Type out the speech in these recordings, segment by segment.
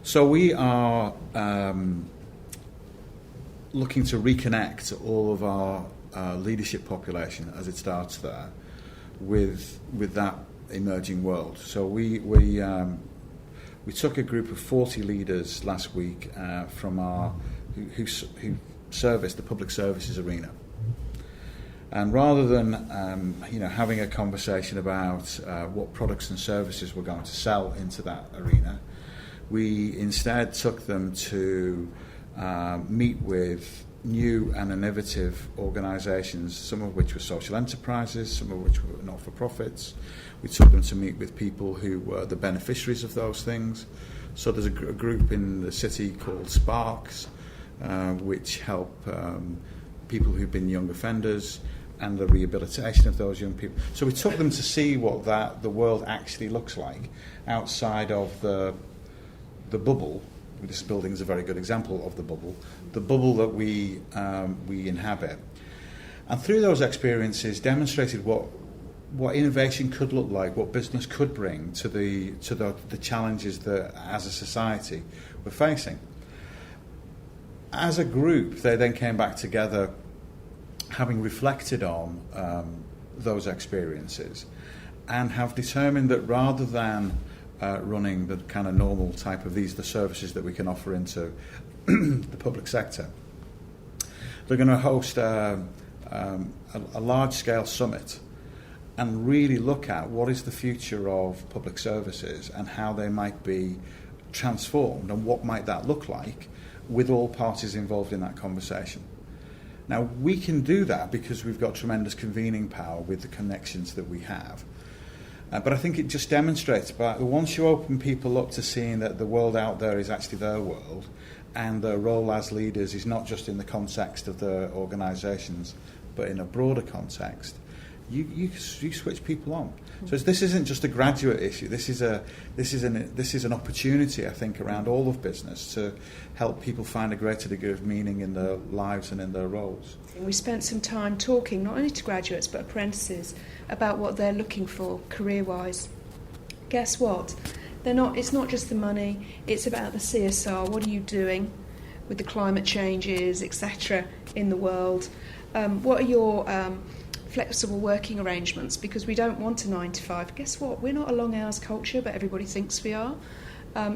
So we are looking to reconnect all of our leadership population as it starts there with that emerging world. So we took a group of 40 leaders last week from who service the public services arena. And rather than having a conversation about what products and services we're going to sell into that arena, we instead took them to meet with new and innovative organisations, some of which were social enterprises, some of which were not-for-profits. We took them to meet with people who were the beneficiaries of those things. So there's a group in the city called Sparks, which help people who've been young offenders and the rehabilitation of those young people. So we took them to see what the world actually looks like outside of the bubble. This building is a very good example of the bubble that we inhabit. And through those experiences demonstrated what innovation could look like, what business could bring to the challenges that as a society we're facing. As a group, they then came back together having reflected on those experiences and have determined that rather than running the kind of normal type of the services that we can offer into the public sector, they're going to host a large-scale summit and really look at what is the future of public services and how they might be transformed and what might that look like with all parties involved in that conversation. Now, we can do that because we've got tremendous convening power with the connections that we have. But I think it just demonstrates, but once you open people up to seeing that the world out there is actually their world and their role as leaders is not just in the context of their organisations but in a broader context, you switch people on. So this isn't just a graduate issue. This is an opportunity, I think, around all of business to help people find a greater degree of meaning in their lives and in their roles. We spent some time talking not only to graduates but apprentices about what they're looking for career-wise. Guess what? It's not just the money. It's about the CSR. What are you doing with the climate changes, etc., in the world? What are your flexible working arrangements? Because we don't want a 9 to 5. Guess what? We're not a long hours culture, but everybody thinks we are.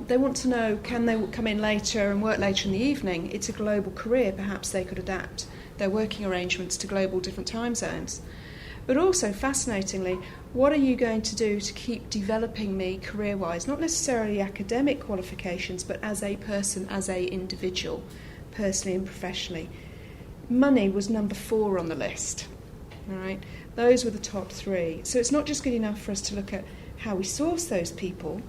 They want to know, can they come in later and work later in the evening? It's a global career. Perhaps they could adapt their working arrangements to global different time zones. But also, fascinatingly, what are you going to do to keep developing me career-wise? Not necessarily academic qualifications, but as a person, as a individual, personally and professionally. Money was number 4 on the list. All right, those were the top 3. So it's not just good enough for us to look at how we source those people.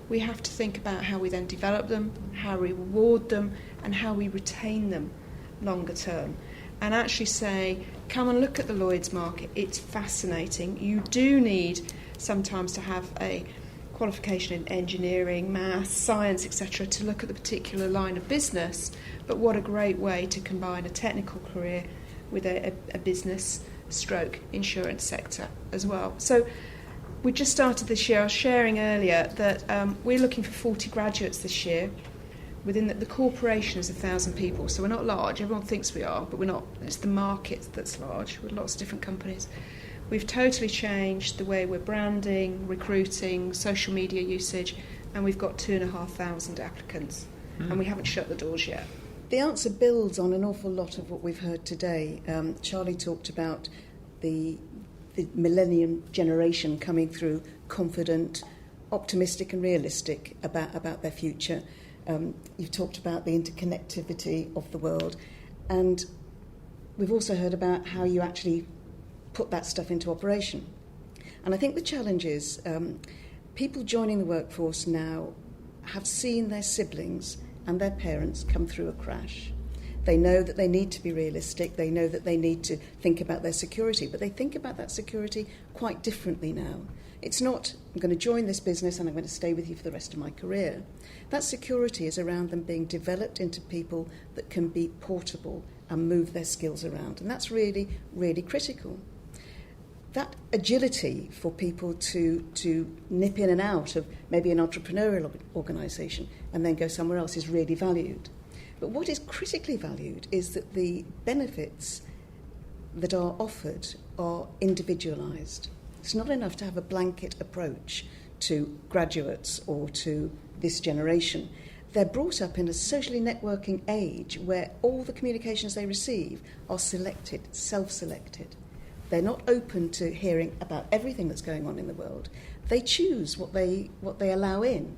We have to think about how we then develop them, how we reward them, and how we retain them longer term. And actually say, come and look at the Lloyd's market. It's fascinating. You do need sometimes to have a qualification in engineering, maths, science, etc. to look at the particular line of business. But what a great way to combine a technical career with a business stroke insurance sector as well. So we just started this year. I was sharing earlier that we're looking for 40 graduates this year. Within the corporation is 1,000 people, so we're not large. Everyone thinks we are, but we're not. It's the market that's large with lots of different companies. We've totally changed the way we're branding, recruiting, social media usage, and we've got 2,500 applicants, and we haven't shut the doors yet. The answer builds on an awful lot of what we've heard today. Charlie talked about the millennium generation coming through confident, optimistic and realistic about their future. You've talked about the interconnectivity of the world, and we've also heard about how you actually put that stuff into operation. And I think the challenge is people joining the workforce now have seen their siblings and their parents come through a crash. They know that they need to be realistic, they know that they need to think about their security, but they think about that security quite differently now. It's not, I'm going to join this business and I'm going to stay with you for the rest of my career. That security is around them being developed into people that can be portable and move their skills around. And that's really, really critical. that agility for people to nip in and out of maybe an entrepreneurial organisation and then go somewhere else is really valued. But what is critically valued is that the benefits that are offered are individualised. It's not enough to have a blanket approach to graduates or to this generation. They're brought up in a socially networking age where all the communications they receive are selected, self-selected. They're not open to hearing about everything that's going on in the world. They choose what they allow in.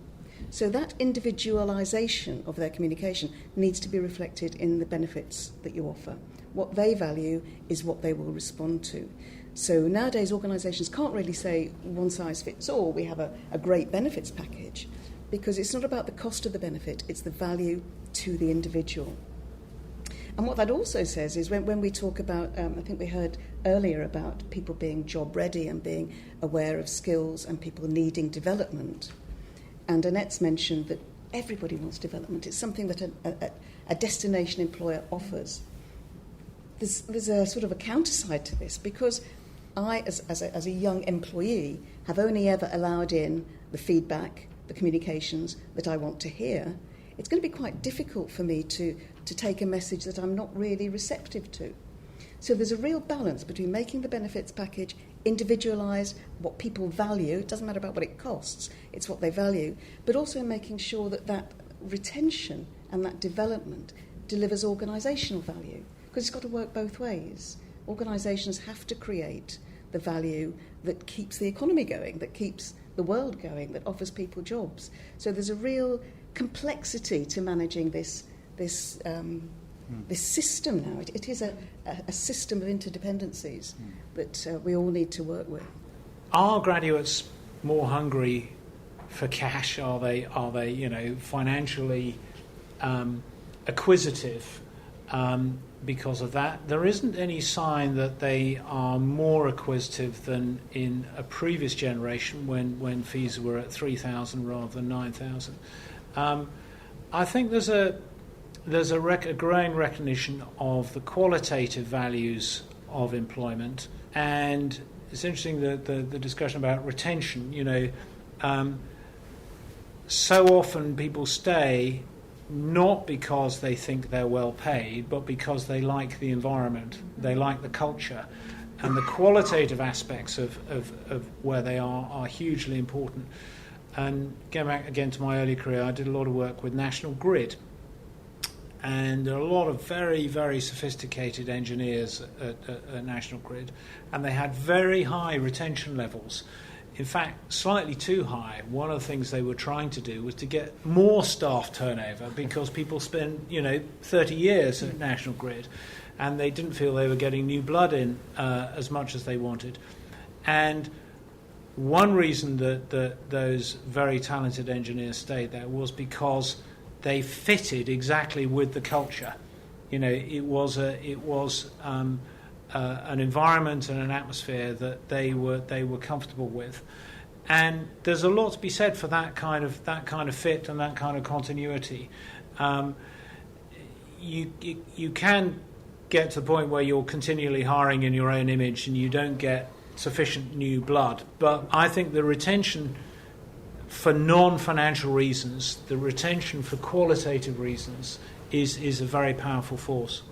So that individualisation of their communication needs to be reflected in the benefits that you offer. What they value is what they will respond to. So nowadays organisations can't really say one size fits all, we have a great benefits package, because it's not about the cost of the benefit, it's the value to the individual. And what that also says is when we talk about, I think we heard earlier about people being job ready and being aware of skills and people needing development. And Annette's mentioned that everybody wants development. It's something that a destination employer offers. There's a sort of a counterside to this, because I, as a young employee, have only ever allowed in the feedback, the communications that I want to hear. It's going to be quite difficult for me to take a message that I'm not really receptive to. So there's a real balance between making the benefits package individualised, what people value. It doesn't matter about what it costs, it's what they value, but also making sure that that retention and that development delivers organisational value, because it's got to work both ways. Organisations have to create the value that keeps the economy going, that keeps the world going, that offers people jobs. So there's a real complexity to managing this system now. It is a system of interdependencies that we all need to work with. Are graduates more hungry for cash? Are they financially acquisitive because of that? There isn't any sign that they are more acquisitive than in a previous generation when fees were at 3,000 rather than 9,000. I think there's a growing recognition of the qualitative values of employment, and it's interesting the discussion about retention. So often people stay not because they think they're well paid, but because they like the environment, they like the culture, and the qualitative aspects of where they are hugely important. And going back again to my early career, I did a lot of work with National Grid. And there are a lot of very, very sophisticated engineers at National Grid, and they had very high retention levels. In fact, slightly too high. One of the things they were trying to do was to get more staff turnover, because people spend 30 years at National Grid, and they didn't feel they were getting new blood in as much as they wanted. And one reason that those very talented engineers stayed there was because they fitted exactly with the culture. It was an environment and an atmosphere that they were comfortable with, and there's a lot to be said for that kind of fit and that kind of continuity. You can get to the point where you're continually hiring in your own image and you don't get sufficient new blood, but I think the retention for non-financial reasons, the retention for qualitative reasons is a very powerful force.